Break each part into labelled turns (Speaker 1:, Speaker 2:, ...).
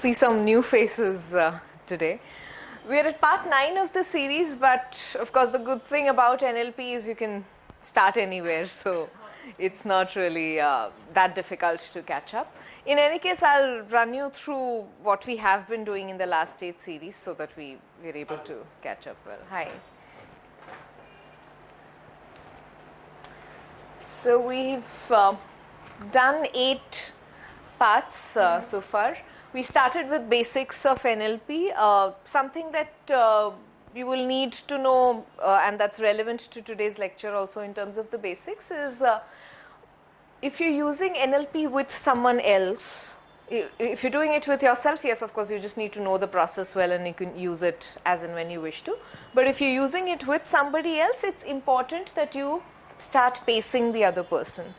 Speaker 1: See some new faces today. We're at part 9 of the series, but of course the good thing about NLP is you can start anywhere, so it's not really that difficult to catch up. In any case, I'll run you through what we have been doing in the last 8 series so that we're able to catch up well. Hi. So we've done 8 parts so far. We started with basics of NLP, something that you will need to know and that's relevant to today's lecture also in terms of the basics is if you're using NLP with someone else, if you're doing it with yourself, yes, of course, you just need to know the process well and you can use it as and when you wish to. But if you're using it with somebody else, it's important that you start pacing the other person.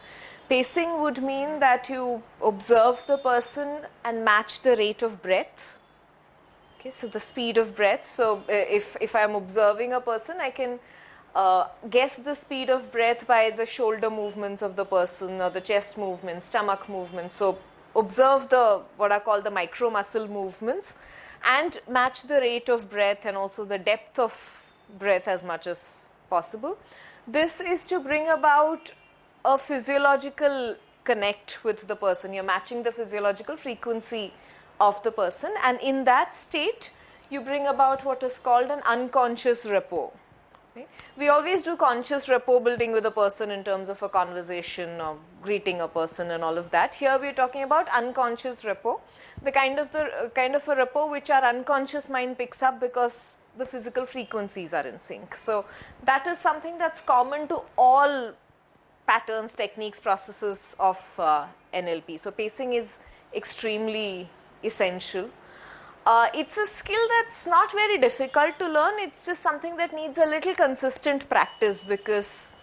Speaker 1: Pacing would mean that you observe the person and match the rate of breath. Okay, so the speed of breath. So if I'm observing a person, I can guess the speed of breath by the shoulder movements of the person or the chest movements, stomach movements. So observe the what are called the micro muscle movements and match the rate of breath and also the depth of breath as much as possible. This is to bring about a physiological connect with the person. You're matching the physiological frequency of the person, and in that state you bring about what is called an unconscious rapport. Okay? We always do conscious rapport building with a person in terms of a conversation or greeting a person and all of that. Here we are talking about unconscious rapport, the kind of a rapport which our unconscious mind picks up because the physical frequencies are in sync. So that is something that's common to all patterns, techniques, processes of NLP. So pacing is extremely essential. It's a skill that's not very difficult to learn. It's just something that needs a little consistent practice because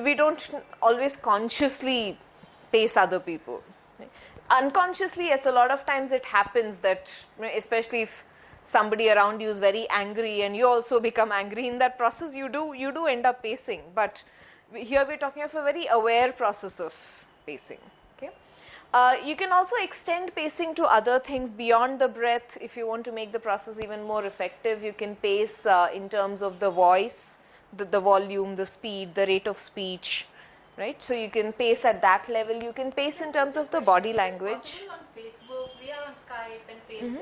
Speaker 1: we don't always consciously pace other people. Unconsciously, yes, a lot of times it happens that, especially if somebody around you is very angry and you also become angry in that process, you do end up pacing. But here we're talking of a very aware process of pacing. Okay? You can also extend pacing to other things beyond the breath. If you want to make the process even more effective, you can pace in terms of the voice, the volume, the speed, the rate of speech, right? So you can pace at that level. You can pace in terms of the body language.
Speaker 2: On Facebook, we are on Skype and pace, on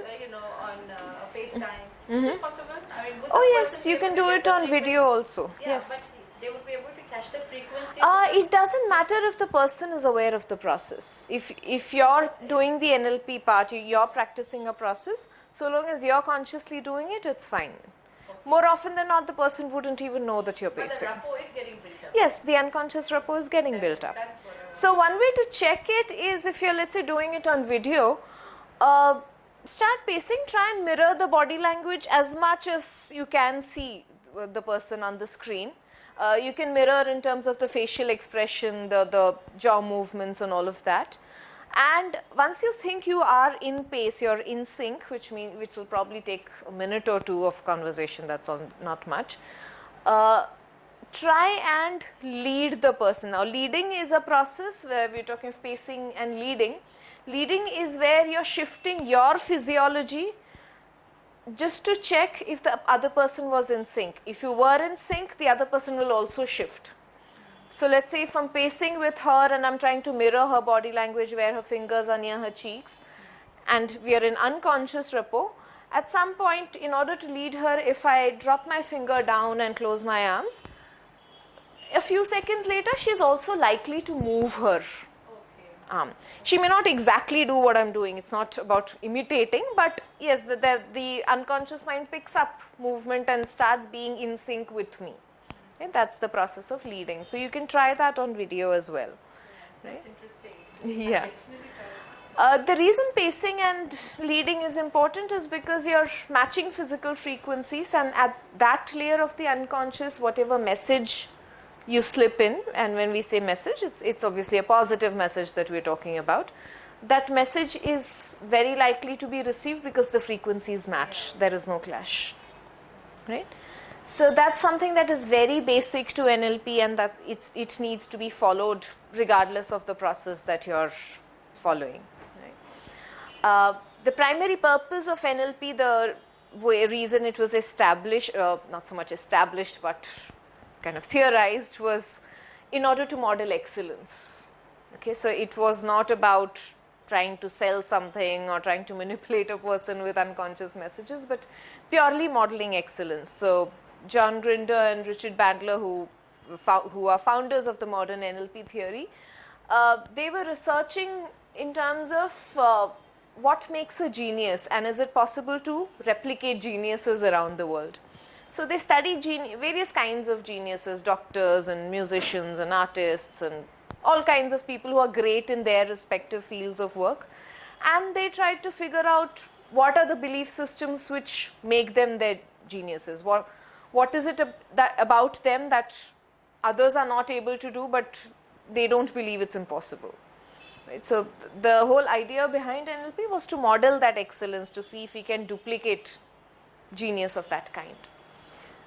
Speaker 2: FaceTime. Is it possible? I mean,
Speaker 1: oh yes, you can do it on video also.
Speaker 2: Yeah,
Speaker 1: yes.
Speaker 2: But they would be able to catch the frequency.
Speaker 1: It doesn't matter if the person is aware of the process. If you're doing the NLP part, you're practicing a process, so long as you're consciously doing it, it's fine. Okay. More often than not, the person wouldn't even know that you're pacing.
Speaker 2: But the rapport is getting built up.
Speaker 1: Yes, the unconscious rapport is getting built up. So one way to check it is if you're, let's say, doing it on video, start pacing, try and mirror the body language as much as you can see the person on the screen. You can mirror in terms of the facial expression, the jaw movements and all of that. And once you think you are in pace, you're in sync, which will probably take a minute or two of conversation, that's all, not much. Try and lead the person. Now leading is a process where we're talking of pacing and leading. Leading is where you're shifting your physiology just to check if the other person was in sync. If you were in sync, the other person will also shift. So let's say if I'm pacing with her and I'm trying to mirror her body language where her fingers are near her cheeks and we are in unconscious rapport, at some point in order to lead her, if I drop my finger down and close my arms, a few seconds later she's also likely to move her. She may not exactly do what I'm doing, it's not about imitating, but yes, the unconscious mind picks up movement and starts being in sync with me. Okay? That's the process of leading. So you can try that on video as well.
Speaker 2: That's interesting.
Speaker 1: Yeah. The reason pacing and leading is important is because you're matching physical frequencies, and at that layer of the unconscious, whatever message you slip in, and when we say message, it's obviously a positive message that we're talking about. That message is very likely to be received because the frequencies match. There is no clash, right? So that's something that is very basic to NLP, and that it needs to be followed regardless of the process that you're following. Right? The primary purpose of NLP, the reason it was established, not so much established, but kind of theorized, was in order to model excellence. Okay, so it was not about trying to sell something or trying to manipulate a person with unconscious messages, but purely modeling excellence. So John Grinder and Richard Bandler, who are founders of the modern NLP theory, they were researching in terms of what makes a genius, and is it possible to replicate geniuses around the world. So they studied various kinds of geniuses, doctors and musicians and artists and all kinds of people who are great in their respective fields of work, and they tried to figure out what are the belief systems which make them their geniuses. What is it about them that others are not able to do, but they don't believe it's impossible. Right? So the whole idea behind NLP was to model that excellence, to see if we can duplicate genius of that kind.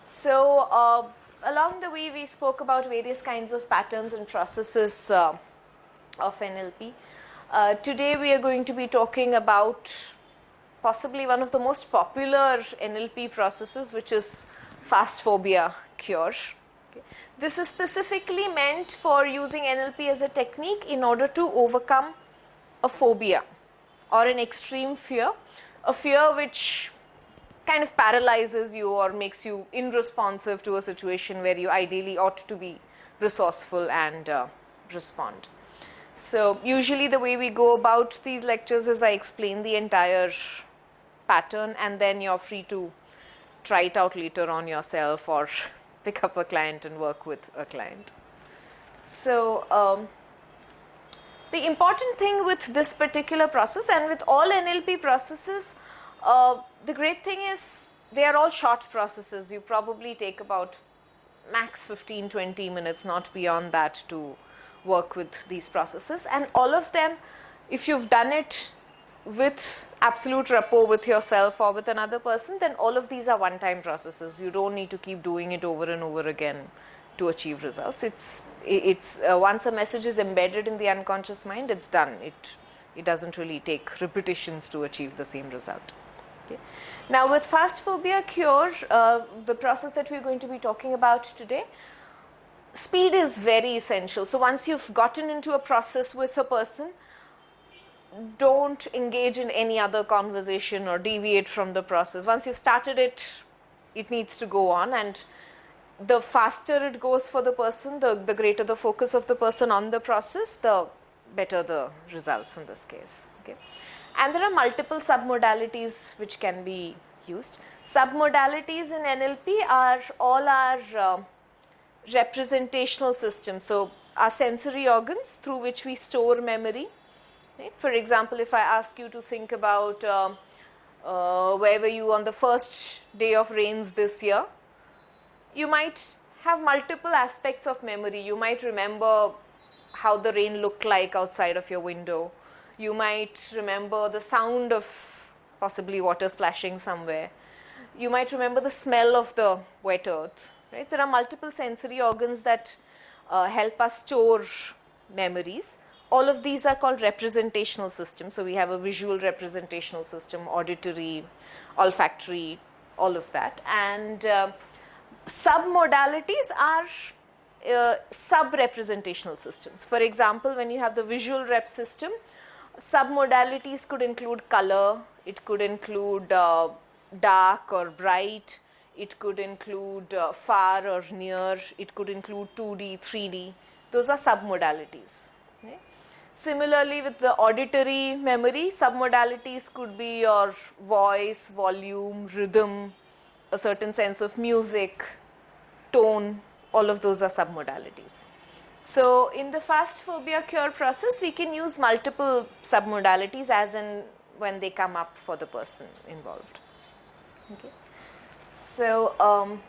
Speaker 1: So along the way, we spoke about various kinds of patterns and processes of NLP. Today we are going to be talking about possibly one of the most popular NLP processes, which is Fast Phobia Cure. Okay. This is specifically meant for using NLP as a technique in order to overcome a phobia or an extreme fear, a fear which kind of paralyzes you or makes you unresponsive to a situation where you ideally ought to be resourceful and respond. So usually the way we go about these lectures is I explain the entire pattern, and then you're free to try it out later on yourself or pick up a client and work with a client. So the important thing with this particular process, and with all NLP processes, the great thing is they are all short processes. You probably take about max 15-20 minutes, not beyond that, to work with these processes. And all of them, if you've done it with absolute rapport with yourself or with another person, then all of these are one-time processes. You don't need to keep doing it over and over again to achieve results. It's once a message is embedded in the unconscious mind, it's done. It doesn't really take repetitions to achieve the same result. Okay. Now with Fast Phobia Cure, the process that we're going to be talking about today, speed is very essential. So once you've gotten into a process with a person, don't engage in any other conversation or deviate from the process. Once you've started it, it needs to go on, and the faster it goes for the person, the greater the focus of the person on the process, the better the results in this case. Okay. And there are multiple submodalities which can be used. Submodalities in NLP are all our representational systems. So our sensory organs through which we store memory. Right? For example, if I ask you to think about where were you on the first day of rains this year, you might have multiple aspects of memory. You might remember how the rain looked like outside of your window. You might remember the sound of possibly water splashing somewhere. You might remember the smell of the wet earth. Right? There are multiple sensory organs that help us store memories. All of these are called representational systems. So we have a visual representational system, auditory, olfactory, all of that. And submodalities are sub-representational systems. For example, when you have the visual rep system, submodalities could include color, it could include dark or bright, it could include far or near, it could include 2D, 3D. Those are submodalities. Okay? Similarly, with the auditory memory, submodalities could be your voice, volume, rhythm, a certain sense of music, tone, all of those are submodalities. So in the Fast Phobia Cure process, we can use multiple submodalities as and when they come up for the person involved. Okay. So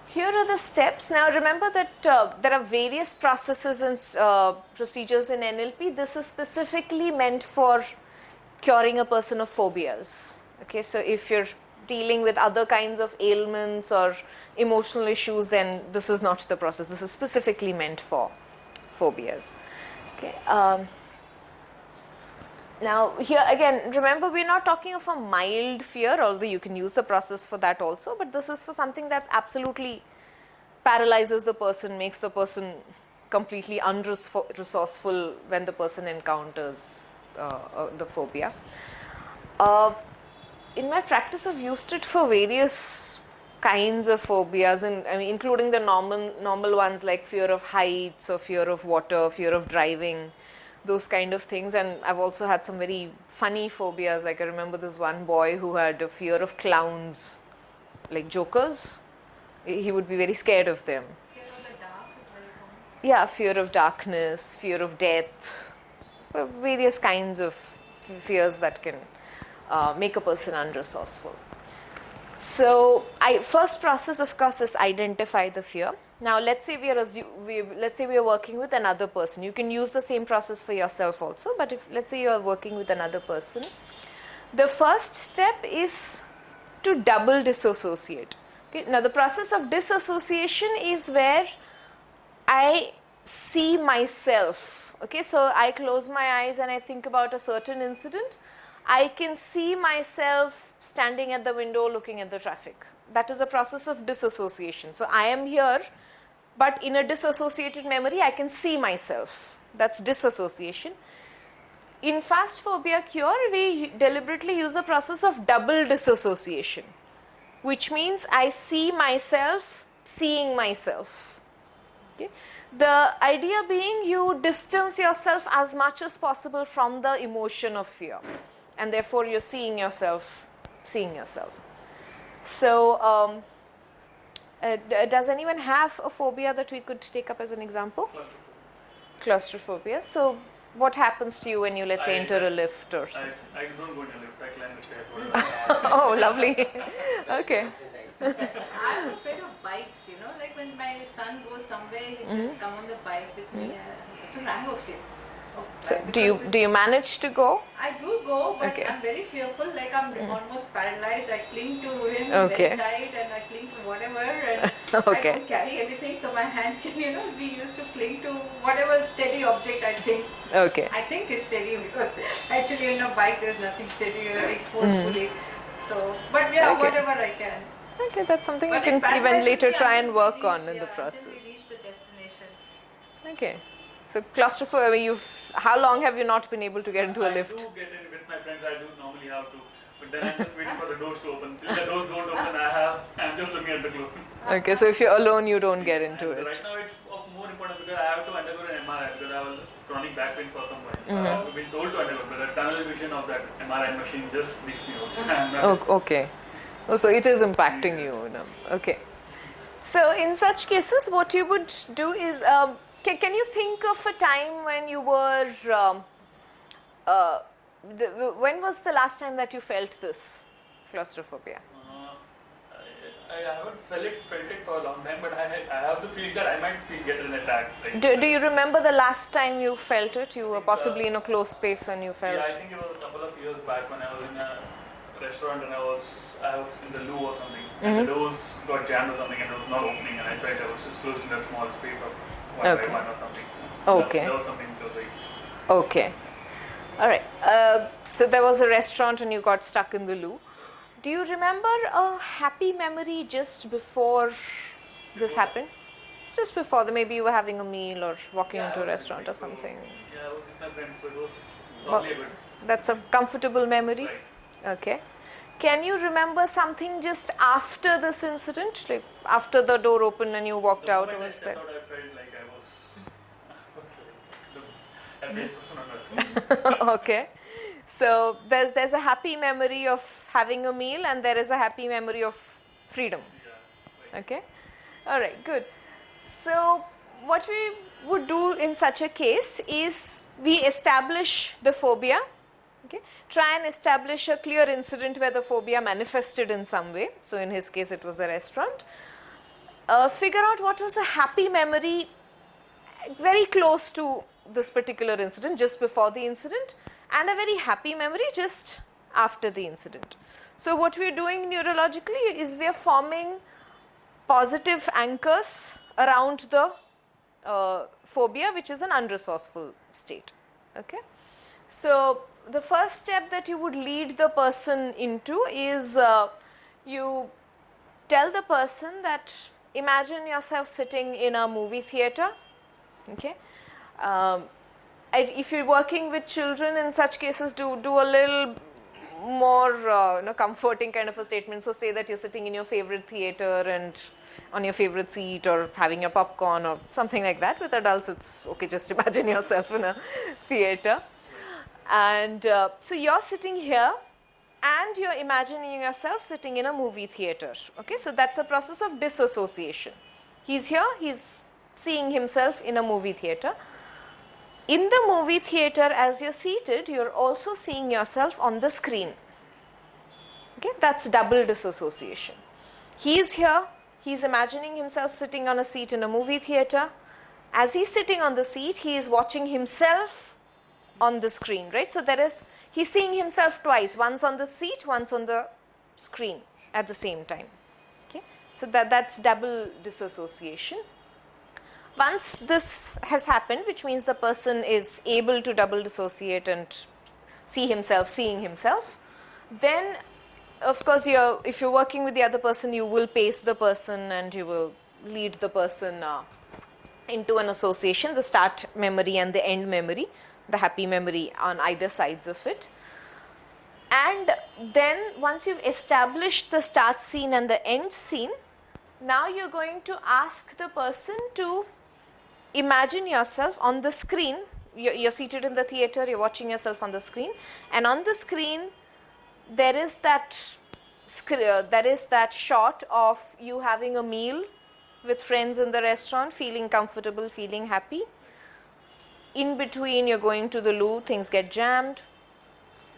Speaker 1: here are the steps. Now remember that there are various processes and procedures in NLP. This is specifically meant for curing a person of phobias. Okay, so if you're dealing with other kinds of ailments or emotional issues, then this is not the process. This is specifically meant for phobias. Okay. Now here again, remember we're not talking of a mild fear, although you can use the process for that also, but this is for something that absolutely paralyzes the person, makes the person completely unresourceful when the person encounters the phobia. In my practice, I've used it for various kinds of phobias, and I mean, including the normal ones like fear of heights or fear of water, fear of driving, those kind of things. And I've also had some very funny phobias. Like I remember this one boy who had a fear of clowns, like jokers. He would be very scared of them.
Speaker 2: Fear of the dark is very common.
Speaker 1: Yeah, fear of darkness, fear of death, various kinds of fears that can make a person unresourceful. So, first process, of course, is identify the fear. Now, let's say we are working with another person. You can use the same process for yourself also, but if let's say you are working with another person, the first step is to double disassociate. Okay? Now, the process of disassociation is where I see myself. Okay, so I close my eyes and I think about a certain incident. I can see myself standing at the window looking at the traffic. That is a process of disassociation. So I am here, but in a disassociated memory, I can see myself. That's disassociation. In Fast Phobia Cure, we deliberately use a process of double disassociation, which means I see myself seeing myself. Okay? The idea being you distance yourself as much as possible from the emotion of fear, and therefore you're seeing yourself seeing yourself. So does anyone have a phobia that we could take up as an example? Claustrophobia. So what happens to you when you, let's say, enter a lift or something?
Speaker 3: I don't go in a lift, I climb the stairs.
Speaker 1: Oh, lovely. Okay.
Speaker 2: I'm afraid of bikes, you know, like when my son goes somewhere, he says, come on the bike with me. So I'm afraid.
Speaker 1: So do you manage to go?
Speaker 2: I do go, but
Speaker 1: Okay.
Speaker 2: I'm very fearful, like I'm almost paralyzed. I cling to him
Speaker 1: Okay.
Speaker 2: very tight and I cling to whatever, and
Speaker 1: Okay.
Speaker 2: I don't carry anything, so my hands can, you know, we used to cling to whatever steady object I think.
Speaker 1: Okay.
Speaker 2: I think it's steady because actually in a bike there's nothing steady, you're exposed fully. So, but yeah,
Speaker 1: Okay.
Speaker 2: whatever I can.
Speaker 1: Okay, that's something you
Speaker 2: But
Speaker 1: can
Speaker 2: it paralyzes
Speaker 1: even later
Speaker 2: me
Speaker 1: try and
Speaker 2: until we
Speaker 1: work on
Speaker 2: reach-
Speaker 1: in the
Speaker 2: yeah,
Speaker 1: process.
Speaker 2: Until we reach the destination.
Speaker 1: Okay. So claustrophobia, how long have you not been able to get into a lift?
Speaker 3: I do get in with my friends, I do normally have to. But then I'm just waiting for the doors to open. Till the doors don't open, I'm just looking at the clothes.
Speaker 1: Okay, so if you're alone, you don't get into
Speaker 3: And
Speaker 1: it.
Speaker 3: right now it's of more important because I have to undergo an MRI because I was chronic back pain for some time. So I have been told to undergo, but the tunnel vision of that MRI machine just freaks me out.
Speaker 1: Oh, okay. Oh, so it is impacting you. Okay. So in such cases, what you would do is, can you think of a time when you were, when was the last time that you felt this claustrophobia?
Speaker 3: I haven't felt it for a long time, but I have the feeling that I might get an attack. Like,
Speaker 1: Do you remember the last time you felt it? You were possibly in a closed space and you felt.
Speaker 3: Yeah, I think it was a couple of years back when I was in a restaurant and I was in the loo or something, and the doors got jammed or something, and it was not opening, and I felt I was just closed in a small space of one by one or something.
Speaker 1: Okay.
Speaker 3: That was something that was very.
Speaker 1: Okay. All right. So there was a restaurant and you got stuck in the loo. Do you remember a happy memory just before this happened? Just before, maybe you were having a meal or walking into a restaurant or something.
Speaker 3: Yeah, I was with my friends, so it was probably a good.
Speaker 1: That's a comfortable memory?
Speaker 3: Right.
Speaker 1: Okay. Can you remember something just after this incident? Like after the door opened and you walked out?
Speaker 3: When I
Speaker 1: Was
Speaker 3: stepped
Speaker 1: that?
Speaker 3: out, I felt like I was the happiest person on earth.
Speaker 1: Okay. So there's a happy memory of having a meal and there is a happy memory of freedom.
Speaker 3: Yeah.
Speaker 1: Okay. All right, good. So what we would do in such a case is we establish the phobia. Okay. Try and establish a clear incident where the phobia manifested in some way. So in his case, it was a restaurant. Figure out what was a happy memory very close to this particular incident, just before the incident, and a very happy memory just after the incident. So what we are doing neurologically is we are forming positive anchors around the phobia, which is an unresourceful state. Okay. So the first step that you would lead the person into is you tell the person that imagine yourself sitting in a movie theater. Okay. If you're working with children, in such cases, do a little more comforting kind of a statement. So say that you're sitting in your favorite theater and on your favorite seat, or having your popcorn or something like that. With adults, it's okay, just imagine yourself in a theater. And so you're sitting here and you're imagining yourself sitting in a movie theater. Okay, so that's a process of disassociation. He's here, he's seeing himself in a movie theater. In the movie theater, as you're seated, you're also seeing yourself on the screen. Okay, that's double disassociation. He's here, he's imagining himself sitting on a seat in a movie theater. As he's sitting on the seat, he is watching himself on the screen, right? So he's seeing himself twice, once on the seat, once on the screen at the same time. Okay, so that's double disassociation. Once this has happened, which means the person is able to double dissociate and see himself seeing himself, then of course if you're working with the other person, you will pace the person and you will lead the person into an association, the start memory and the end memory, the happy memory on either sides of it. And then once you've established the start scene and the end scene, now you're going to ask the person to imagine yourself on the screen. You're seated in the theater, you're watching yourself on the screen, and on the screen there is that shot of you having a meal with friends in the restaurant, feeling comfortable, feeling happy. In between, you're going to the loo, things get jammed.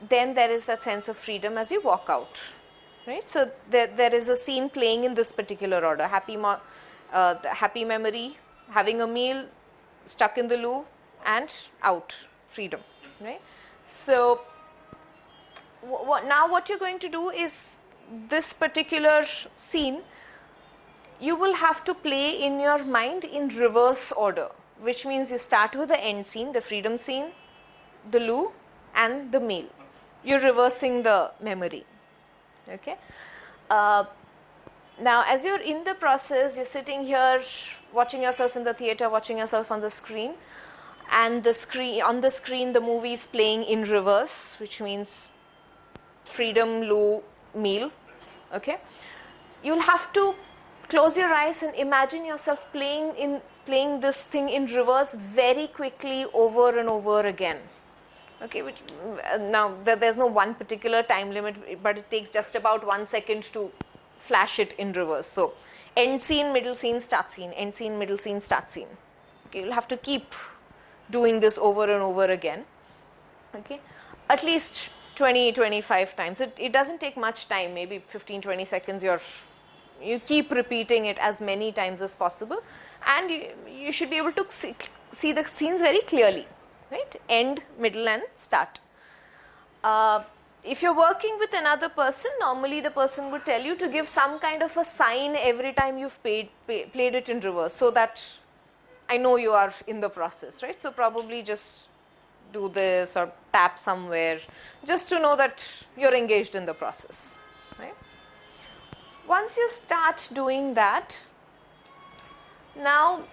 Speaker 1: Then there is that sense of freedom as you walk out, right? So there is a scene playing in this particular order: happy memory, having a meal, stuck in the loo, and out, freedom, right? So now what you're going to do is, this particular scene, you will have to play in your mind in reverse order, which means you start with the end scene, the freedom scene, the loo, and the meal. You're reversing the memory, okay? Now, as you're in the process, you're sitting here, watching yourself in the theater, watching yourself on the screen, and on the screen, the movie is playing in reverse, which means freedom, loo, meal, okay? You'll have to close your eyes and imagine yourself playing this thing in reverse very quickly over and over again. Okay, which now there's no one particular time limit, but it takes just about 1 second to flash it in reverse. So end scene, middle scene, start scene, end scene, middle scene, start scene. Okay, you'll have to keep doing this over and over again. Okay, at least 20-25 times. It doesn't take much time, maybe 15-20 seconds. You keep repeating it as many times as possible, and you should be able to see the scenes very clearly, right? End, middle, and start. If you're working with another person, normally the person would tell you to give some kind of a sign every time you've played it in reverse, so that I know you are in the process, right? So probably just do this or tap somewhere, just to know that you're engaged in the process, right? Once you start doing that, now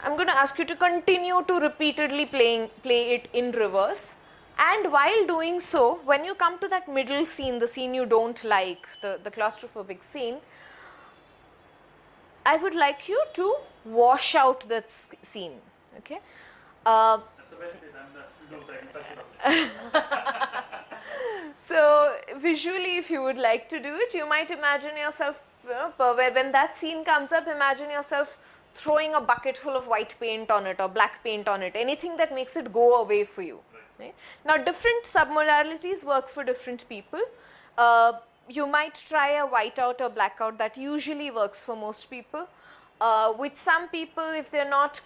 Speaker 1: I'm going to ask you to continue to repeatedly play it in reverse, and while doing so, when you come to that middle scene, the scene you don't like, the claustrophobic scene, I would like you to wash out that scene, okay?
Speaker 3: That's the best way to do, so I can touch it up.
Speaker 1: So visually, if you would like to do it, you might imagine yourself, when that scene comes up, imagine yourself throwing a bucket full of white paint on it or black paint on it, anything that makes it go away for you. Right? Now, different submodalities work for different people. You might try a whiteout or blackout. That usually works for most people. With some people, if they're not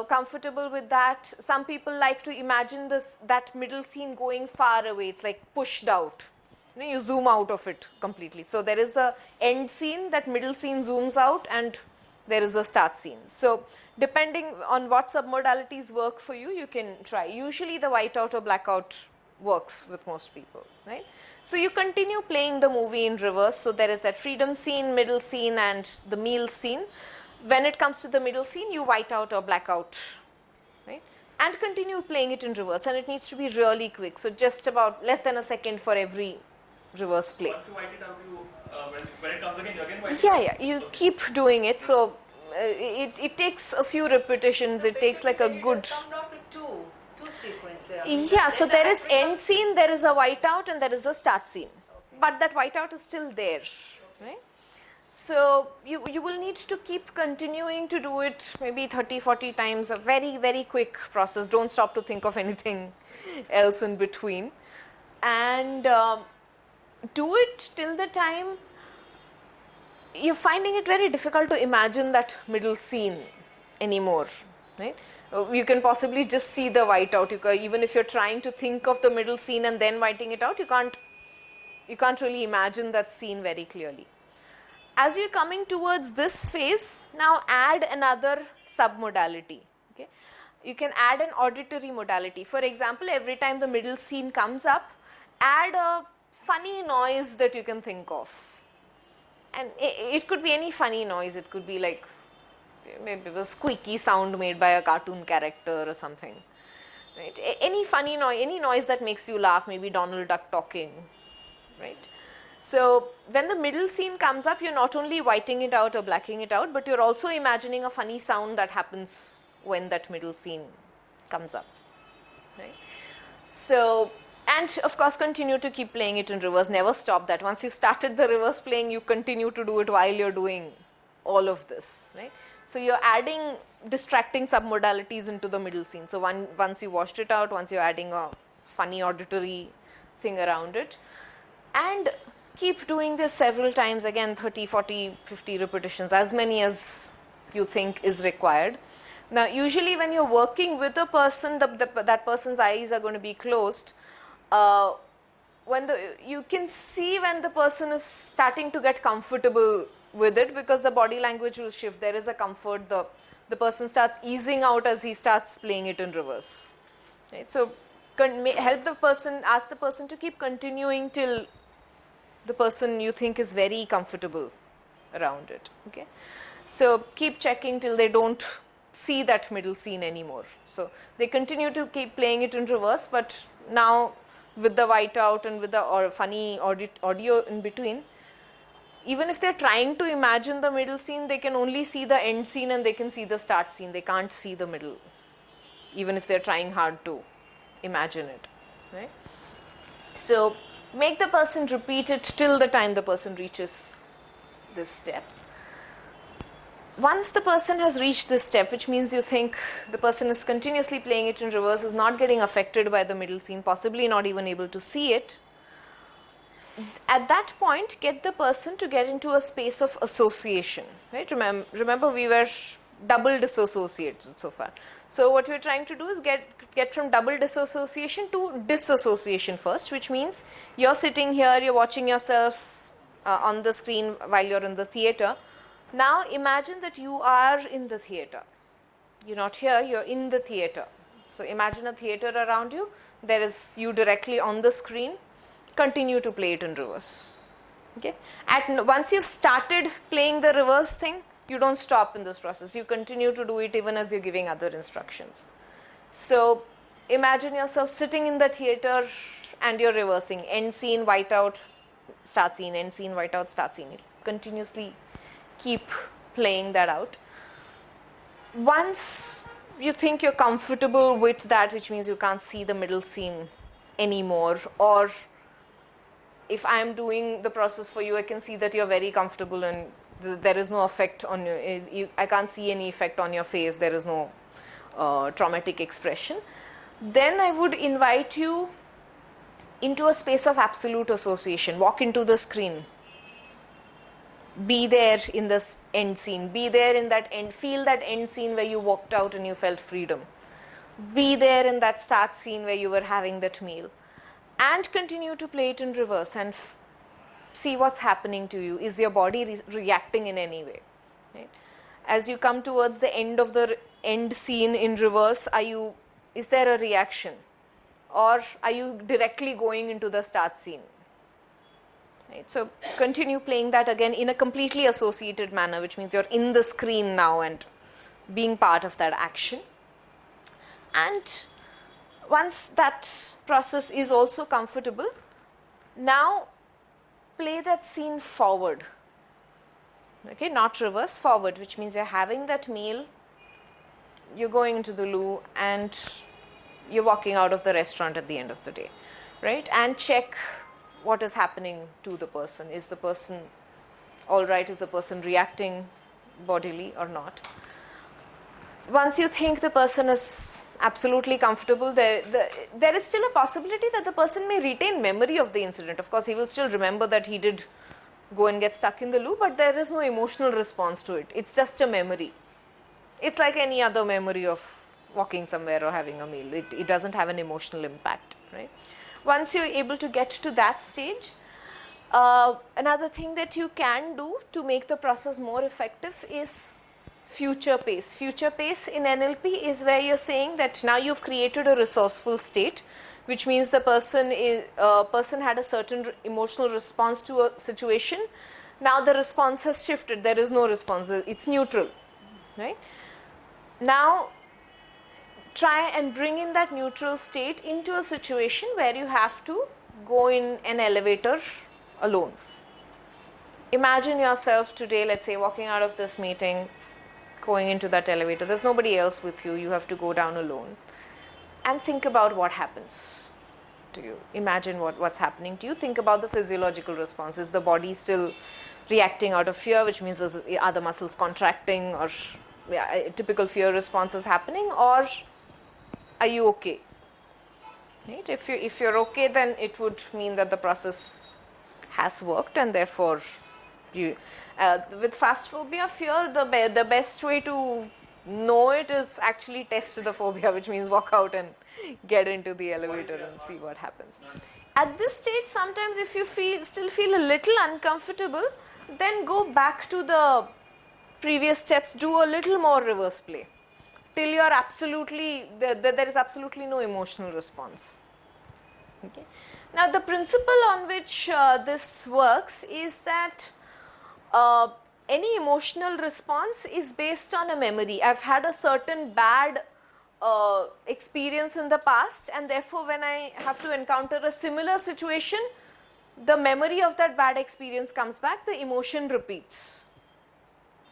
Speaker 1: comfortable with that, some people like to imagine that middle scene going far away. It's like pushed out. You zoom out of it completely. So there is the end scene, that middle scene zooms out and there is a start scene. So depending on what submodalities work for you, you can try. Usually the whiteout or blackout works with most people, right? So you continue playing the movie in reverse. So there is that freedom scene, middle scene, and the meal scene. When it comes to the middle scene, you white out or black out, right? And continue playing it in reverse, and it needs to be really quick. So just about less than a second for every reverse play.
Speaker 3: Once you white it out, when it comes again, you again white it
Speaker 1: Yeah,
Speaker 3: out?
Speaker 1: yeah, you keep doing it. So it takes a few repetitions.
Speaker 2: So
Speaker 1: It takes like a
Speaker 2: basically
Speaker 1: good.
Speaker 2: it has come down to two sequences.
Speaker 1: Yeah, so
Speaker 2: Then
Speaker 1: there
Speaker 2: the
Speaker 1: is
Speaker 2: actual-
Speaker 1: end scene, there is a whiteout, and there is a start scene. But that whiteout is still there, right? So you will need to keep continuing to do it maybe 30, 40 times, a very, very quick process. Don't stop to think of anything else in between. And do it till the time you're finding it very difficult to imagine that middle scene anymore, right? You can possibly just see the whiteout. Even if you're trying to think of the middle scene and then whiting it out, you can't really imagine that scene very clearly. As you're coming towards this phase, now add another submodality. Okay? You can add an auditory modality. For example, every time the middle scene comes up, add a funny noise that you can think of. And it could be any funny noise. It could be like maybe a squeaky sound made by a cartoon character or something. Right? Any funny noise, any noise that makes you laugh, maybe Donald Duck talking, right? So when the middle scene comes up, you're not only whiting it out or blacking it out, but you're also imagining a funny sound that happens when that middle scene comes up, right? So, and of course, continue to keep playing it in reverse. Never stop that. Once you've started the reverse playing, you continue to do it while you're doing all of this, right? So you're adding distracting submodalities into the middle scene. So once you washed it out, once you're adding a funny auditory thing around it, and keep doing this several times, again 30, 40, 50 repetitions, as many as you think is required. Now usually when you're working with a person, that person's eyes are going to be closed. You can see when the person is starting to get comfortable with it, because the body language will shift. There is a comfort. The person starts easing out as he starts playing it in reverse, right? So help the person, ask the person to keep continuing till the person you think is very comfortable around it. Okay, so keep checking till they don't see that middle scene anymore. So they continue to keep playing it in reverse, but now with the whiteout and with the funny audio in between, even if they're trying to imagine the middle scene, they can only see the end scene and they can see the start scene. They can't see the middle, even if they're trying hard to imagine it, right? So make the person repeat it till the time the person reaches this step. Once the person has reached this step, which means you think the person is continuously playing it in reverse, is not getting affected by the middle scene, possibly not even able to see it, at that point, get the person to get into a space of association, right? Remember we were double disassociated so far. So what we're trying to do is get from double disassociation to disassociation first, which means you're sitting here, you're watching yourself on the screen while you're in the theater. Now imagine that you are in the theater. You're not here, you're in the theater. So imagine a theater around you. There is you directly on the screen. Continue to play it in reverse. Okay. Once you've started playing the reverse thing, you don't stop in this process. You continue to do it even as you're giving other instructions. So imagine yourself sitting in the theater and you're reversing. End scene, whiteout, start scene, end scene, whiteout, start scene. You continuously keep playing that out. Once you think you're comfortable with that, which means you can't see the middle scene anymore, or if I'm doing the process for you, I can see that you're very comfortable and there is no effect on you. I can't see any effect on your face. There is no traumatic expression. Then I would invite you into a space of absolute association. Walk into the screen. Be there in this end scene. Be there in that end. Feel that end scene where you walked out and you felt freedom. Be there in that start scene where you were having that meal. And continue to play it in reverse and see what's happening to you. Is your body reacting in any way? Right? as you come towards the end of the end scene in reverse, is there a reaction, or are you directly going into the start scene? Right? So continue playing that again in a completely associated manner, which means you're in the screen now and being part of that action. And once that process is also comfortable, now play that scene forward. Okay, not reverse, forward, which means you're having that meal, you're going into the loo, and you're walking out of the restaurant at the end of the day, right? And check what is happening to the person. Is the person all right? Is the person reacting bodily or not? Once you think the person is absolutely comfortable, there is still a possibility that the person may retain memory of the incident. Of course, he will still remember that he did go and get stuck in the loo, but there is no emotional response to it. It's just a memory. It's like any other memory of walking somewhere or having a meal. It doesn't have an emotional impact, right? Once you're able to get to that stage, another thing that you can do to make the process more effective is future pace. Future pace in NLP is where you're saying that now you've created a resourceful state, which means the person had a certain emotional response to a situation. Now the response has shifted. There is no response. It's neutral, right? Now try and bring in that neutral state into a situation where you have to go in an elevator alone. Imagine yourself today, let's say, walking out of this meeting, going into that elevator. There's nobody else with you. You have to go down alone. And think about what happens to you. Imagine what's happening to you. Think about the physiological response. Is the body still reacting out of fear, which means are the muscles contracting, or typical fear response is happening, or are you okay? Right? If you're okay, then it would mean that the process has worked, and therefore you with fast phobia fear, the best way to know it is actually test the phobia, which means walk out and get into the elevator and see what happens. At this stage, sometimes if you still feel a little uncomfortable, then go back to the previous steps, do a little more reverse play till you're there is absolutely no emotional response. Okay. Now the principle on which this works is that any emotional response is based on a memory. I've had a certain bad experience in the past, and therefore when I have to encounter a similar situation, the memory of that bad experience comes back, the emotion repeats.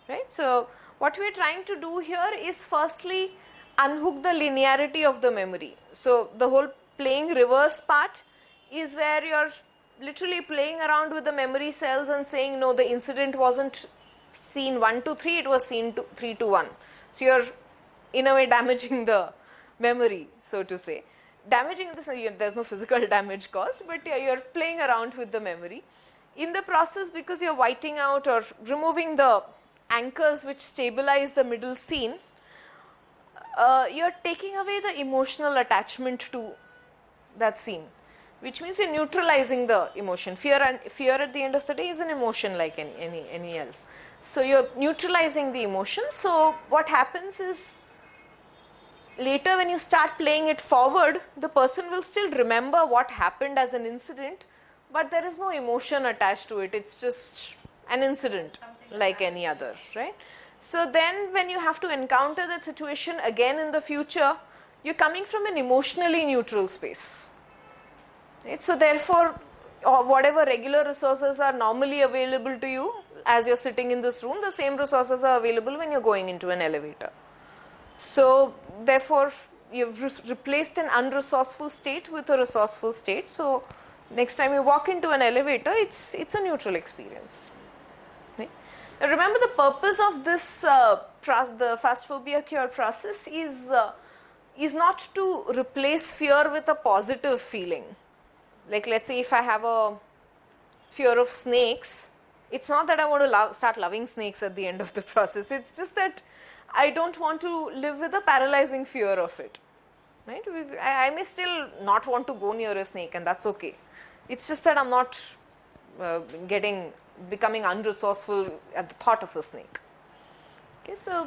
Speaker 1: Right? So what we are trying to do here is firstly unhook the linearity of the memory. So the whole playing reverse part is where you're literally playing around with the memory cells and saying, no, the incident wasn't scene 1 to 3, it was scene 3 to 1. So you're in a way damaging the memory, so to say. Damaging this, there's no physical damage caused, but yeah, you're playing around with the memory. In the process, because you're whiting out or removing the anchors which stabilize the middle scene, you're taking away the emotional attachment to that scene, which means you're neutralizing the emotion. Fear at the end of the day is an emotion like any else. So you're neutralizing the emotion. So what happens is later when you start playing it forward, the person will still remember what happened as an incident, but there is no emotion attached to it. It's just an incident like any other, right? So then when you have to encounter that situation again in the future, you're coming from an emotionally neutral space. Right? So therefore, whatever regular resources are normally available to you as you're sitting in this room, the same resources are available when you're going into an elevator. So therefore, you've replaced an unresourceful state with a resourceful state. So next time you walk into an elevator, it's a neutral experience. Right? Now remember, the purpose of this the Fast Phobia Cure process is not to replace fear with a positive feeling. Like let's say if I have a fear of snakes, it's not that I want to start loving snakes at the end of the process. It's just that I don't want to live with a paralyzing fear of it. Right? I may still not want to go near a snake, and that's okay. It's just that I'm not becoming unresourceful at the thought of a snake. Okay, so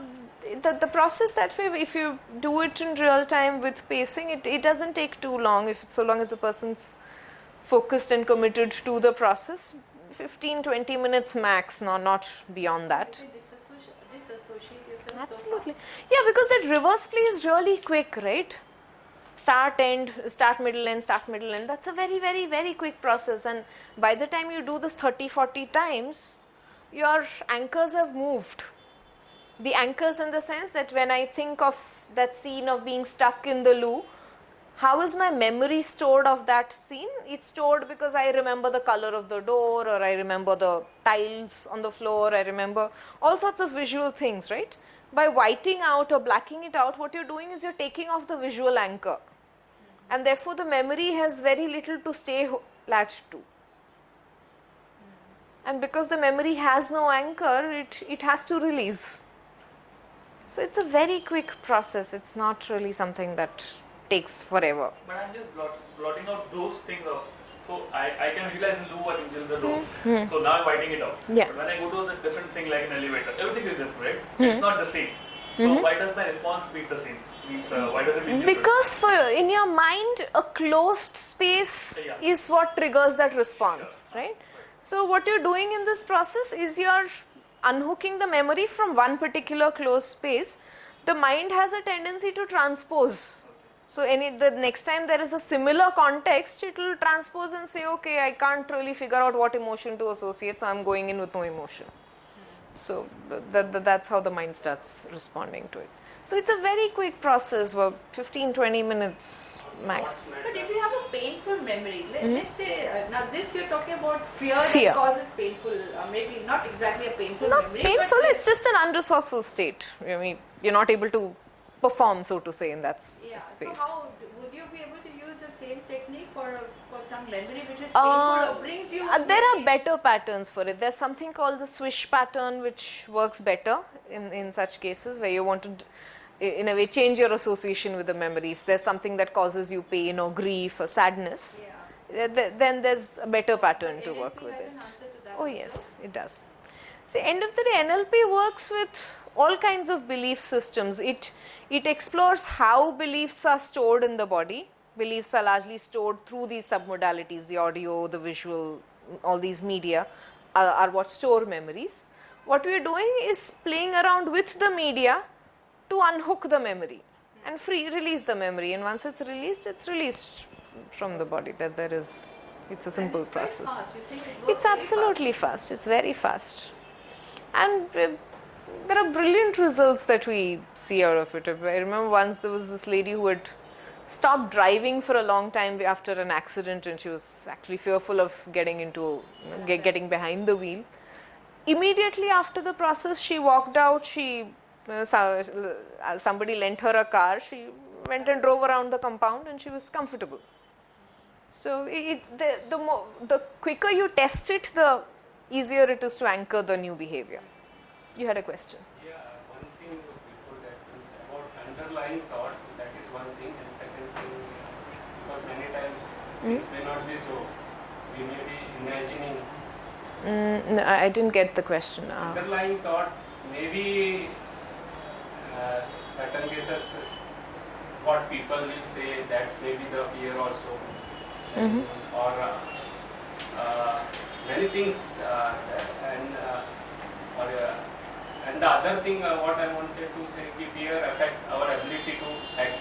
Speaker 1: the process that way, if you do it in real time with pacing, it doesn't take too long, so long as the person's focused and committed to the process. 15-20 minutes max, not beyond that.
Speaker 2: Disassociate yourself.
Speaker 1: Absolutely. Yeah, because that reverse play is really quick, right? Start, end, start, middle, end, start, middle, end. That's a very, very, very quick process. And by the time you do this 30-40 times, your anchors have moved. The anchors in the sense that when I think of that scene of being stuck in the loo, how is my memory stored of that scene? It's stored because I remember the color of the door, or I remember the tiles on the floor, I remember all sorts of visual things, right? By whiting out or blacking it out, what you're doing is you're taking off the visual anchor. And therefore the memory has very little to stay latched to. And because the memory has no anchor, it has to release. So it's a very quick process. It's not really something that takes forever.
Speaker 3: But I'm just blotting out those things off. So I can visualize the loo, I can visualize the door. So now I'm writing it out.
Speaker 1: Yeah.
Speaker 3: But when I go to the different thing like an elevator, everything is different, right? It's not the same. So why does my response be the same? Why does it be different?
Speaker 1: Because in your mind, a closed space is what triggers that response, right? So what you're doing in this process is you're unhooking the memory from one particular closed space. The mind has a tendency to transpose. So the next time there is a similar context, it will transpose and say, okay, I can't really figure out what emotion to associate, so I'm going in with no emotion. So that's how the mind starts responding to it. So it's a very quick process, 15-20 minutes max.
Speaker 2: But if you have a painful memory, let's say, now this you're talking about fear.
Speaker 1: Fear.
Speaker 2: That causes painful, maybe not exactly a painful
Speaker 1: Not
Speaker 2: memory.
Speaker 1: painful,
Speaker 2: but
Speaker 1: it's just an unresourceful state. I mean, you're not able to perform, so to say, in that
Speaker 2: yeah.
Speaker 1: space.
Speaker 2: So how would you be able to use the same technique for some memory which is painful or brings you?
Speaker 1: There are better patterns for it. There's something called the swish pattern which works better in such cases where you want to, in a way, change your association with the memory. If there's something that causes you pain or grief or sadness, then there's a better pattern to work with it. Oh yes, it does. See, end of the day, NLP works with all kinds of belief systems. It explores how beliefs are stored in the body. Beliefs are largely stored through these submodalities, the audio, the visual, all these media are what store memories. What we are doing is playing around with the media to unhook the memory and release the memory. And once it's released from the body. It's a simple process.
Speaker 2: Fast. You think
Speaker 1: It's absolutely fast. It's very fast. And there are brilliant results that we see out of it. I remember once there was this lady who had stopped driving for a long time after an accident, and she was actually fearful of getting behind the wheel. Immediately after the process, she walked out. Somebody lent her a car. She went and drove around the compound, and she was comfortable. So the quicker you test it, the easier it is to anchor the new behavior. You had a question.
Speaker 4: Yeah, one thing before that is about underlying thought. That is one thing, and second thing, because many times things may not be so. We may be imagining.
Speaker 1: No, I didn't get the question.
Speaker 4: Underlying thought, maybe certain cases, what people will say, that may be the fear also, or many things, and the other thing what I wanted to say, if fear affect our ability to act,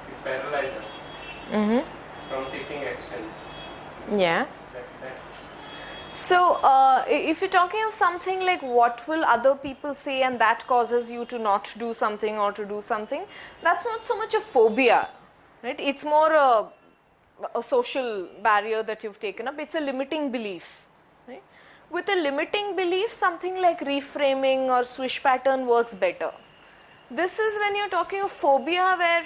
Speaker 4: it paralyzes from taking action.
Speaker 1: Yeah. So, if you're talking of something like what will other people say and that causes you to not do something or to do something, that's not so much a phobia, right? It's more a social barrier that you've taken up. It's a limiting belief, right? With a limiting belief, something like reframing or swish pattern works better. This is when you're talking of phobia, where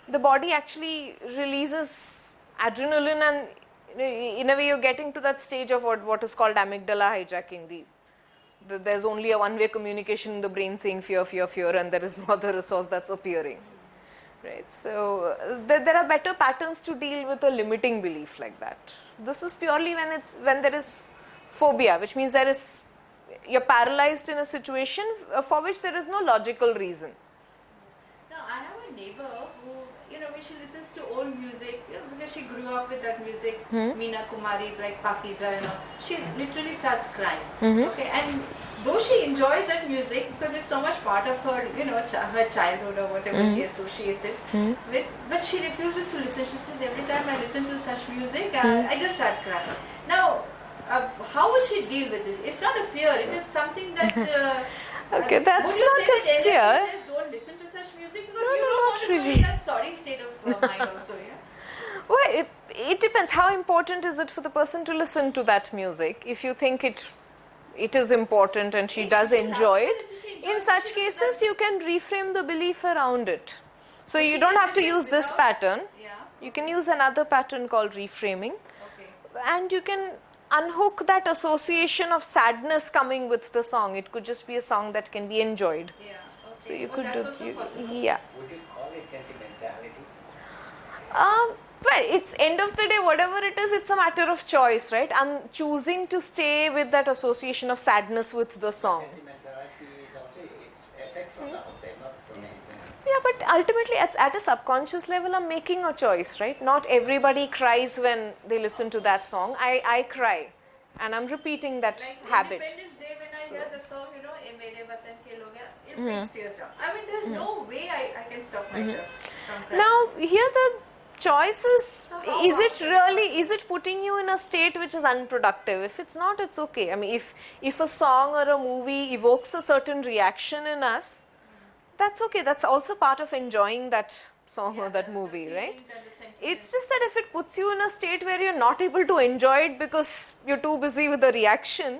Speaker 1: the body actually releases adrenaline, and in a way you're getting to that stage of what is called amygdala hijacking. There's only a one-way communication in the brain saying fear, fear, fear, and there is no other resource that's appearing. Right, so there are better patterns to deal with a limiting belief like that. This is purely when there is phobia, which means there is you're paralyzed in a situation for which there is no logical reason.
Speaker 2: Now, I have a neighbor who, when she listens to old music, because she grew up with that music, Meena Kumari's like Pakiza, she literally starts crying. Okay, and though she enjoys that music because it's so much part of her, her childhood or whatever she associates it with, but she refuses to listen. She says, every time I listen to such music, I just start crying. Now, how will she deal with this? It's not a fear, it is something that...
Speaker 1: okay, that's
Speaker 2: would you
Speaker 1: not
Speaker 2: say
Speaker 1: a
Speaker 2: that
Speaker 1: fear.
Speaker 2: NLP says don't listen to such music because you don't want to go in that sorry state of mind also, yeah?
Speaker 1: Well, it depends. How important is it for the person to listen to that music? If you think it is important and she does enjoy it, in such cases you can reframe the belief around it. So you don't have to use this pattern. You can use another pattern called reframing, and you can unhook that association of sadness coming with the song. It could just be a song that can be enjoyed. So you could do, yeah.
Speaker 5: Would you call it sentimentality?
Speaker 1: Well, it's end of the day, whatever it is, it's a matter of choice, right? I'm choosing to stay with that association of sadness with the song.
Speaker 5: Sentimentality is also its effect from the outside, not from inside.
Speaker 1: Yeah, but ultimately at a subconscious level, I'm making a choice, right? Not everybody cries when they listen to that song. I cry, and I'm repeating that
Speaker 2: like
Speaker 1: habit.
Speaker 2: Independence Day, when I hear the song, "Ye Mere Watan Ke Log," it brings tears down. I mean, there's no way I can stop myself from crying.
Speaker 1: Now, here the choice is
Speaker 2: how
Speaker 1: is it putting you in a state which is unproductive? If it's not, it's okay. I mean, if a song or a movie evokes a certain reaction in us, that's okay. That's also part of enjoying that song or that movie, right? It's just that if it puts you in a state where you're not able to enjoy it because you're too busy with the reaction,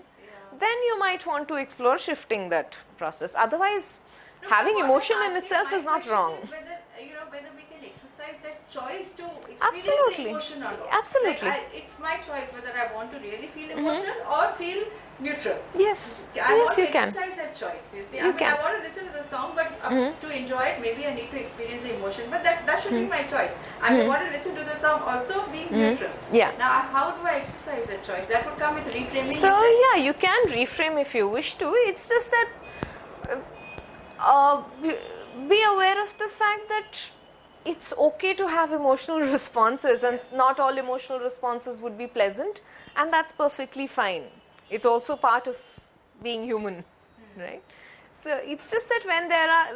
Speaker 1: then you might want to explore shifting that process. Otherwise, having emotion in itself is not wrong.
Speaker 2: Whether we can exercise that choice to experience
Speaker 1: Absolutely.
Speaker 2: the emotion or not.
Speaker 1: Absolutely.
Speaker 2: Like it's my choice whether I want to really feel emotional or feel neutral.
Speaker 1: Yes.
Speaker 2: I
Speaker 1: Yes,
Speaker 2: want
Speaker 1: you
Speaker 2: to
Speaker 1: can.
Speaker 2: exercise that choice. You see,
Speaker 1: You can.
Speaker 2: I want to listen to the song, but to enjoy it, maybe I need to experience the emotion. But that should be my choice. I may want to listen to the song also being neutral.
Speaker 1: Yeah.
Speaker 2: Now, how do I exercise that choice? That would come with reframing.
Speaker 1: So yeah, you can reframe if you wish to. It's just that be aware of the fact that it's okay to have emotional responses, and not all emotional responses would be pleasant, and that's perfectly fine. It's also part of being human, right? So it's just that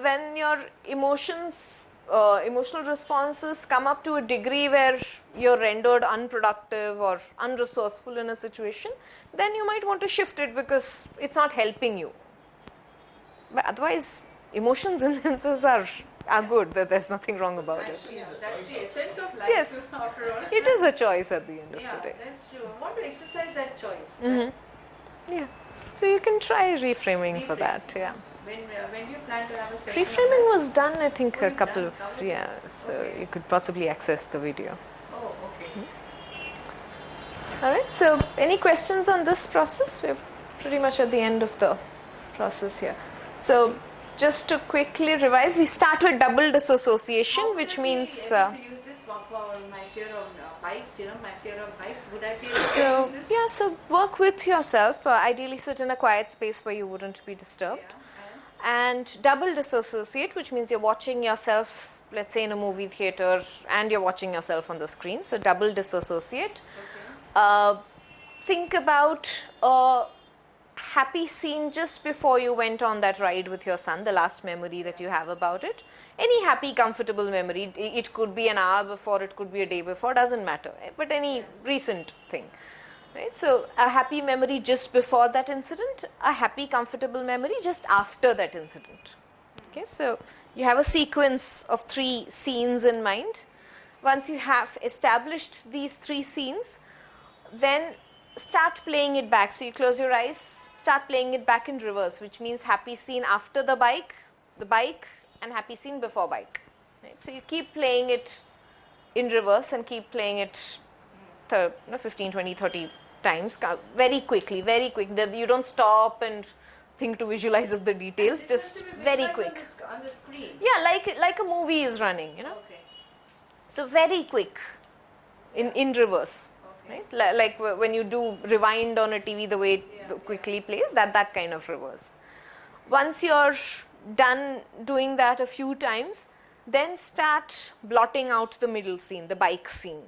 Speaker 1: when your emotions, emotional responses come up to a degree where you're rendered unproductive or unresourceful in a situation, then you might want to shift it because it's not helping you. But otherwise, emotions in themselves are good. That there's nothing wrong about it.
Speaker 2: That's the essence of life.
Speaker 1: Yes.
Speaker 2: After all.
Speaker 1: It is a choice at the end of
Speaker 2: Yeah,
Speaker 1: the day.
Speaker 2: that's true. I want to exercise that choice.
Speaker 1: Yeah. So you can try reframing for
Speaker 2: Reframing.
Speaker 1: that. Yeah.
Speaker 2: When do you plan to have a session?
Speaker 1: Reframing was done, I think, a
Speaker 2: you've
Speaker 1: couple
Speaker 2: done
Speaker 1: of
Speaker 2: couple
Speaker 1: yeah.
Speaker 2: times.
Speaker 1: So
Speaker 2: Okay.
Speaker 1: you could possibly access the video.
Speaker 2: Oh, okay.
Speaker 1: All right. So any questions on this process? We're pretty much at the end of the process here. So just to quickly revise, we start with double dissociation,
Speaker 2: How
Speaker 1: which
Speaker 2: would I be
Speaker 1: means
Speaker 2: able to use this for my fear of bikes, my fear of bikes? Would I be able
Speaker 1: so
Speaker 2: to use this?
Speaker 1: yeah. So work with yourself. Ideally, sit in a quiet space where you wouldn't be disturbed. And double dissociate, which means you're watching yourself, let's say in a movie theater, and you're watching yourself on the screen. So double dissociate. Think about a happy scene just before you went on that ride with your son, the last memory that you have about it. Any happy, comfortable memory. It could be an hour before, it could be a day before, doesn't matter. But any recent thing. Right? So a happy memory just before that incident, a happy, comfortable memory just after that incident. Okay, so you have a sequence of 3 scenes in mind. Once you have established these 3 scenes, then start playing it back. So you close your eyes, start playing it back in reverse, which means happy scene after the bike, and happy scene before bike. Right? So you keep playing it in reverse and keep playing it 15, 20, 30 times very quickly, very quick. You don't stop and think to visualize the details,
Speaker 2: This
Speaker 1: just
Speaker 2: has to be
Speaker 1: very
Speaker 2: visualized
Speaker 1: quick.
Speaker 2: on the screen.
Speaker 1: Yeah, like a movie is running,
Speaker 2: Okay.
Speaker 1: So very quick in reverse.
Speaker 2: Okay.
Speaker 1: right? Like when you do rewind on a TV, the way it quickly plays, that kind of reverse. Once you're done doing that a few times, then start blotting out the middle scene, the bike scene.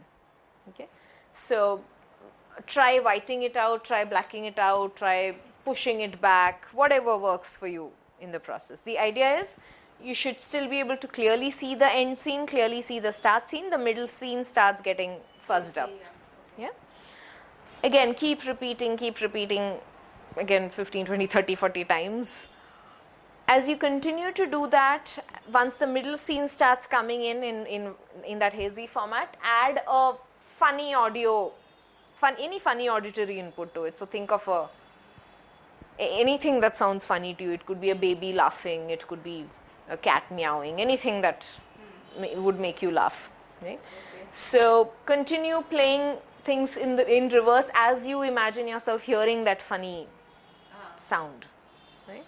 Speaker 1: Okay, so try whiting it out, try blacking it out, try pushing it back, whatever works for you in the process. The idea is you should still be able to clearly see the end scene, clearly see the start scene, the middle scene starts getting fuzzed up. Yeah. Again, keep repeating, again 15, 20, 30, 40 times. As you continue to do that, once the middle scene starts coming in that hazy format, add a funny audio, any funny auditory input to it. So think of anything that sounds funny to you. It could be a baby laughing, it could be a cat meowing, anything that would make you laugh. Right? Okay. So continue playing things in reverse as you imagine yourself hearing that funny sound. Right?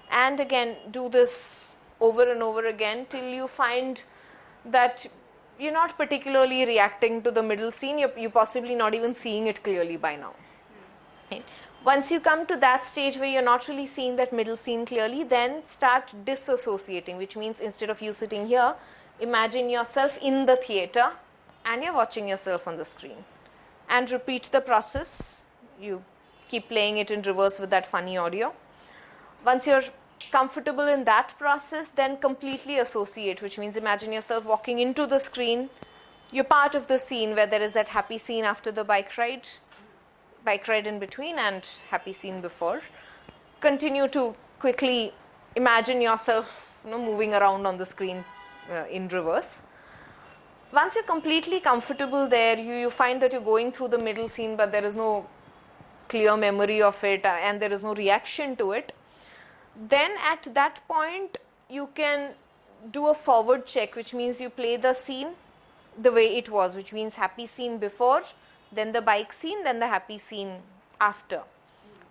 Speaker 1: And again, do this over and over again till you find that you're not particularly reacting to the middle scene, you're possibly not even seeing it clearly by now. Right? Once you come to that stage where you're not really seeing that middle scene clearly, then start disassociating, which means instead of you sitting here, imagine yourself in the theater and you're watching yourself on the screen. And repeat the process. You keep playing it in reverse with that funny audio. Once you're comfortable in that process, then completely associate, which means imagine yourself walking into the screen. You're part of the scene where there is that happy scene after the bike ride in between and happy scene before. Continue to quickly imagine yourself moving around on the screen in reverse. Once you're completely comfortable there, you find that you're going through the middle scene, but there is no clear memory of it and there is no reaction to it. Then at that point, you can do a forward check, which means you play the scene the way it was, which means happy scene before, then the bike scene, then the happy scene after.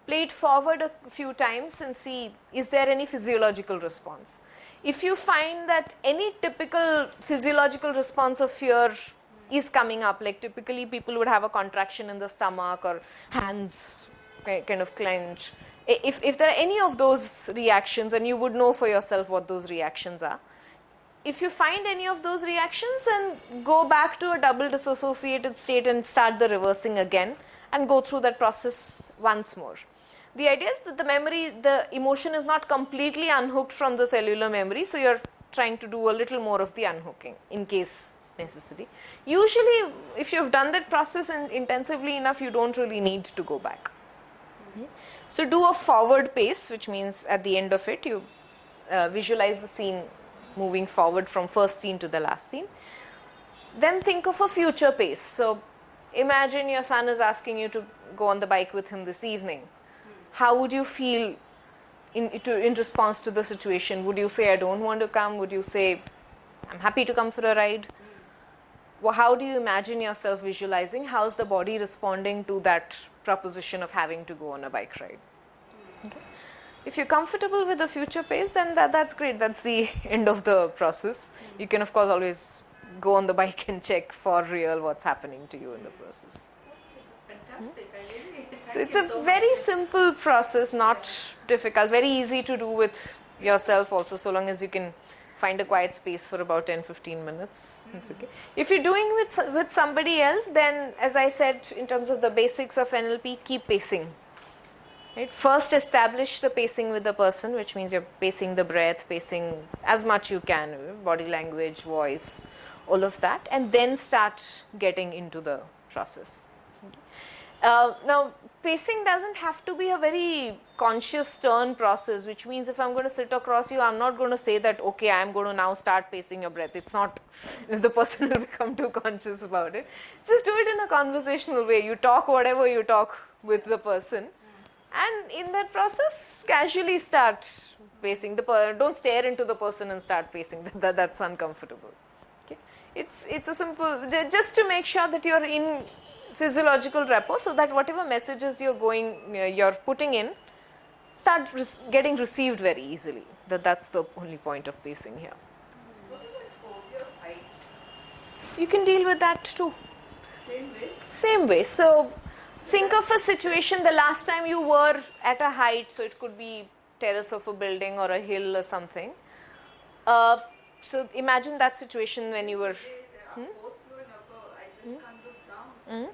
Speaker 1: Play it forward a few times and see, is there any physiological response? If you find that any typical physiological response of fear is coming up, like typically people would have a contraction in the stomach or hands kind of clench, if there are any of those reactions, and you would know for yourself what those reactions are, if you find any of those reactions, then go back to a double dissociated state and start the reversing again and go through that process once more. The idea is that the emotion is not completely unhooked from the cellular memory, so you're trying to do a little more of the unhooking in case necessary. Usually, if you've done that process intensively enough, you don't really need to go back. So do a forward pace, which means at the end of it, you visualize the scene moving forward from first scene to the last scene. Then think of a future pace. So imagine your son is asking you to go on the bike with him this evening. How would you feel in response to the situation? Would you say, I don't want to come? Would you say, I'm happy to come for a ride? Well, how do you imagine yourself visualizing? How's the body responding to that proposition of having to go on a bike ride? Okay. If you're comfortable with the future pace, then that's great. That's the end of the process. You can, of course, always go on the bike and check for real what's happening to you in the process.
Speaker 2: Fantastic. I really
Speaker 1: So it's a very simple process, not difficult, very easy to do with yourself also, so long as you can find a quiet space for about 10-15 minutes. It's okay. If you're doing with somebody else, then as I said, in terms of the basics of NLP, keep pacing. Right? First establish the pacing with the person, which means you're pacing the breath, pacing as much you can, body language, voice, all of that, and then start getting into the process. Now, pacing doesn't have to be a very conscious turn process, which means if I'm going to sit across you, I'm not going to say that, okay, I'm going to now start pacing your breath. It's not, the person will become too conscious about it. Just do it in a conversational way. You talk whatever you talk with the person. And in that process, casually start pacing. Don't stare into the person and start pacing. That's uncomfortable. Okay? It's a simple, just to make sure that you're in physiological rapport, so that whatever messages you're putting in start getting received very easily. That's the only point of pacing here.
Speaker 2: What about phobia of heights?
Speaker 1: You can deal with that too.
Speaker 2: Same way.
Speaker 1: Same way. So think of a situation the last time you were at a height, so it could be terrace of a building or a hill or something. So imagine that situation when you were.
Speaker 2: Fourth floor and above, I just can't look down.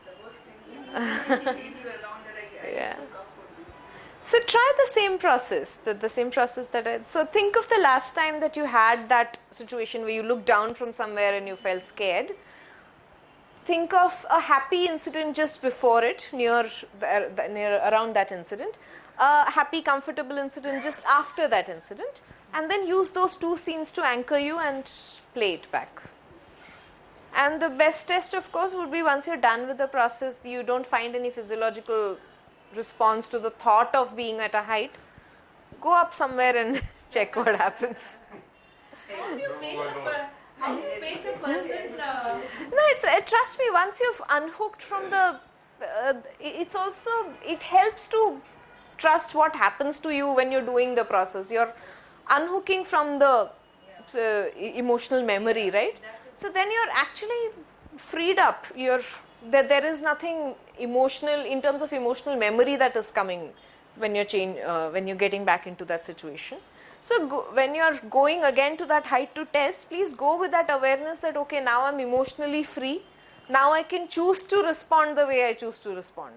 Speaker 2: The whole thing leads around that I
Speaker 1: Yeah.
Speaker 2: just look up only.
Speaker 1: So try the same process, the same process that I. So think of the last time that you had that situation where you looked down from somewhere and you felt scared. Think of a happy incident just before it, near around that incident, a happy, comfortable incident just after that incident, and then use those two scenes to anchor you and play it back. And the best test, of course, would be once you're done with the process, you don't find any physiological response to the thought of being at a height, go up somewhere and check what happens.
Speaker 2: How do you pace a person?
Speaker 1: No, it's trust me. Once you've unhooked from the, it helps to trust what happens to you when you're doing the process. You're unhooking from the emotional memory, right? So then you're actually freed up. There is nothing emotional in terms of emotional memory that is coming when you're getting back into that situation. So when you're going again to that height to test, please go with that awareness that, okay, now I'm emotionally free. Now I can choose to respond the way I choose to respond.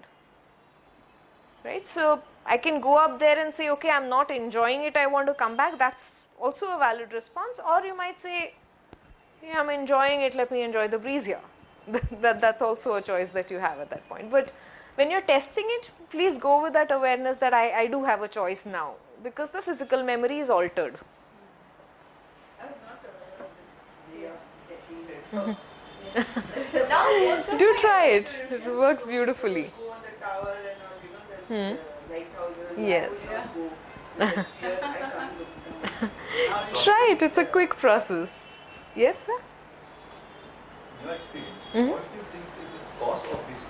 Speaker 1: Right? So I can go up there and say, okay, I'm not enjoying it, I want to come back. That's also a valid response. Or you might say, yeah, I'm enjoying it, let me enjoy the breeze here. That's also a choice that you have at that point. But when you're testing it, please go with that awareness that I do have a choice now, because the physical memory is altered.
Speaker 2: I was not aware of this way of getting it.
Speaker 4: Now most of
Speaker 1: Do
Speaker 4: my
Speaker 1: try it.
Speaker 4: students
Speaker 1: It works beautifully.
Speaker 2: Go on the tower and all, there's lighthouses.
Speaker 1: Yes.
Speaker 2: I would go. But here I can't look down. Now
Speaker 1: Try it. It's a quick process. Yes, sir?
Speaker 6: In your experience, what do you think is the cause of this?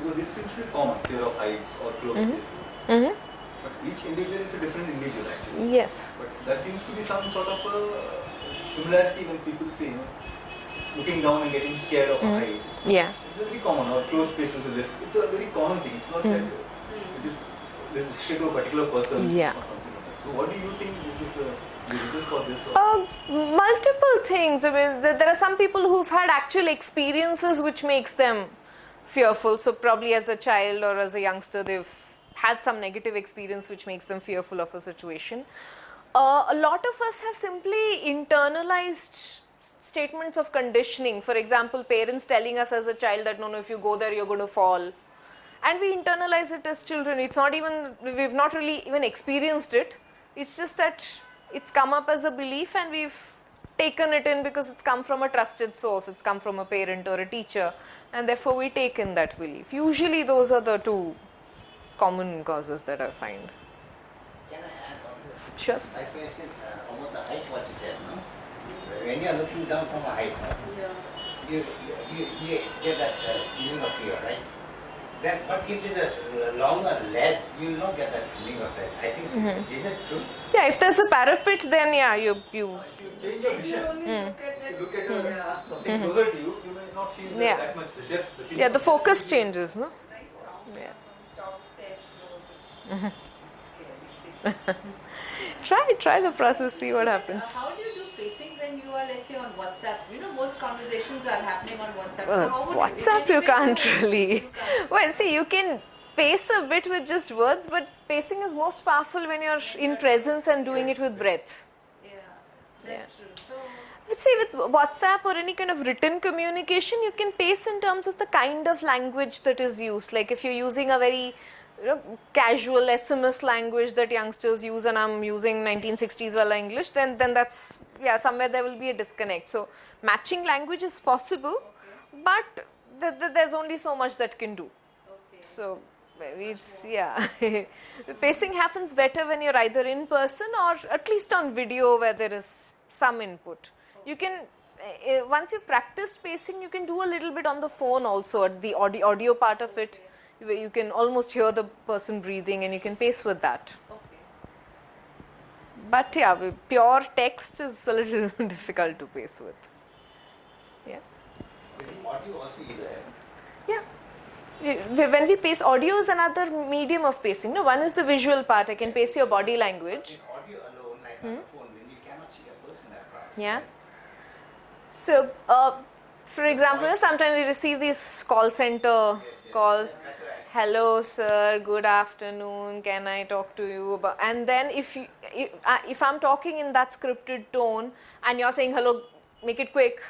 Speaker 6: Because this seems to be common, fear of heights or close spaces. But each individual is a different individual actually.
Speaker 1: Yes.
Speaker 6: But there seems to be some sort of a similarity when people say, looking down and getting scared of a height.
Speaker 1: Yeah.
Speaker 6: It's a very common, or close spaces with lift. It's a very common thing. It's not that it is restricted to a particular person
Speaker 1: Yeah.
Speaker 6: or something like that. So what do you think this is the reason for this? Or
Speaker 1: Multiple things. I mean, there are some people who've had actual experiences which makes them fearful. So probably as a child or as a youngster, they've had some negative experience which makes them fearful of a situation. A lot of us have simply internalized statements of conditioning. For example, parents telling us as a child that no, if you go there, you're going to fall. And we internalize it as children. It's not even, we've not really even experienced it. It's just that it's come up as a belief and we've taken it in because it's come from a trusted source. It's come from a parent or a teacher. And therefore we take in that belief. Usually those are the two common causes that I find.
Speaker 5: Can I add on this?
Speaker 1: Sure.
Speaker 5: Like for instance, about the height, what you said, no? When you are looking down from a height, no? You get that feeling of fear, right? Then, but if there's a longer ledge, you will not get that feeling of ledge. I think so. Is this true?
Speaker 1: Yeah, if there's a parapet, then yeah, you
Speaker 6: if you change your vision, if you look at something closer to you, you may not feel
Speaker 1: Yeah.
Speaker 6: that much the depth. The feeling
Speaker 1: yeah, the
Speaker 6: of
Speaker 1: focus
Speaker 6: depth.
Speaker 1: changes, no? Yeah.
Speaker 2: top 10 floor. Scary.
Speaker 1: Try the process, see what happens.
Speaker 2: How do you do pacing when you are, let's say, on WhatsApp? Most conversations are happening on WhatsApp.
Speaker 1: Well,
Speaker 2: So how would
Speaker 1: WhatsApp
Speaker 2: is
Speaker 1: you
Speaker 2: there any way
Speaker 1: can't
Speaker 2: to-
Speaker 1: really.
Speaker 2: you can't.
Speaker 1: Well, see, you can pace a bit with just words, but pacing is most powerful when you're in presence and doing it with breath.
Speaker 2: Yeah, that's true. So,
Speaker 1: But see, with WhatsApp or any kind of written communication, you can pace in terms of the kind of language that is used. Like if you're using a very casual SMS language that youngsters use, and I'm using 1960s wala English, then that's, yeah, somewhere there will be a disconnect. So matching language is possible, but there's only so much that can do.
Speaker 2: okay.
Speaker 1: So maybe it's, yeah, the pacing happens better when you're either in person or at least on video where there is some input. You can, once you've practiced pacing, you can do a little bit on the phone also, at the audio part of it. You can almost hear the person breathing and you can pace with that.
Speaker 2: Okay.
Speaker 1: But yeah, pure text is a little difficult to pace with. Yeah.
Speaker 5: The audio also is there.
Speaker 1: Yeah. When we pace, audio is another medium of pacing. No, one is the visual part. I can pace your body language.
Speaker 5: In audio alone, like on the phone, when you cannot see a person across.
Speaker 1: Yeah.
Speaker 5: right?
Speaker 1: So, for example, sometimes we receive these call center calls.
Speaker 5: That's right.
Speaker 1: Hello, sir. Good afternoon. Can I talk to you? And then if I'm talking in that scripted tone and you're saying hello, make it quick,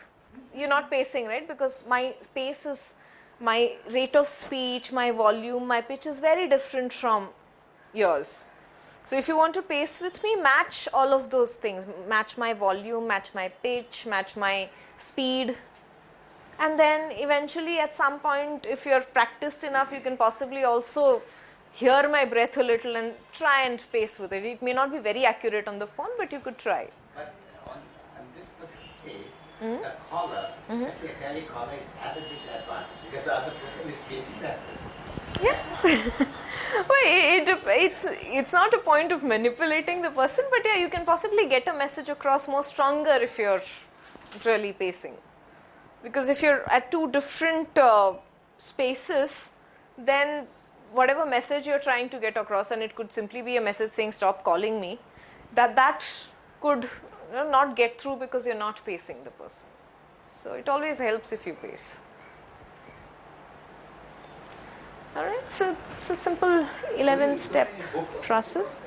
Speaker 1: you're not pacing, right? Because my pace is, my rate of speech, my volume, my pitch is very different from yours. So if you want to pace with me, match all of those things. Match my volume, match my pitch, match my speed. And then eventually at some point, if you're practiced enough, you can possibly also hear my breath a little and try and pace with it. It may not be very accurate on the phone, but you could try.
Speaker 5: But on this particular case, the caller, especially a telecaller, is at a disadvantage because the other person is facing that person.
Speaker 1: Yeah. Well, it's not a point of manipulating the person, but yeah, you can possibly get a message across more stronger if you're really pacing. Because if you're at two different spaces, then whatever message you're trying to get across, and it could simply be a message saying stop calling me, that could not get through because you're not pacing the person. So it always helps if you pace. Alright, so it's a simple 11-step process.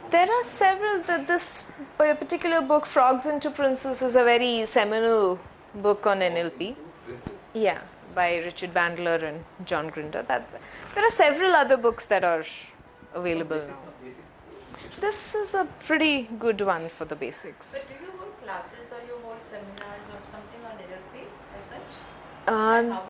Speaker 1: There are several. This particular book, Frogs into Princes, is a very seminal book on NLP. Yeah, by Richard Bandler and John Grinder. There are several other books that are available now. This is a pretty good one for the basics.
Speaker 2: But do you hold classes or you hold seminars or something on NLP as such?
Speaker 1: Uh,
Speaker 2: How